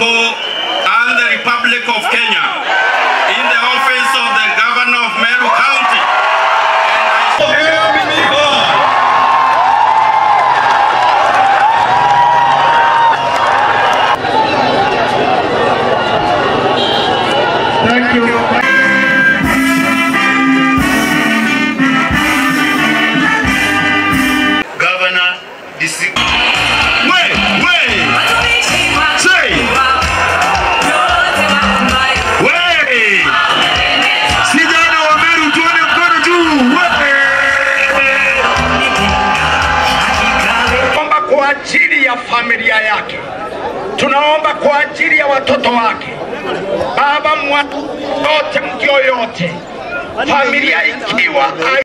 people and the Republic of Kenya in the office of the Governor of Meru County. Thank you. Governor, kwa ajili ya familia yake, tunaomba kwa ajili ya watoto wake. Baba, mwa yote mkio yote, familia ikiwa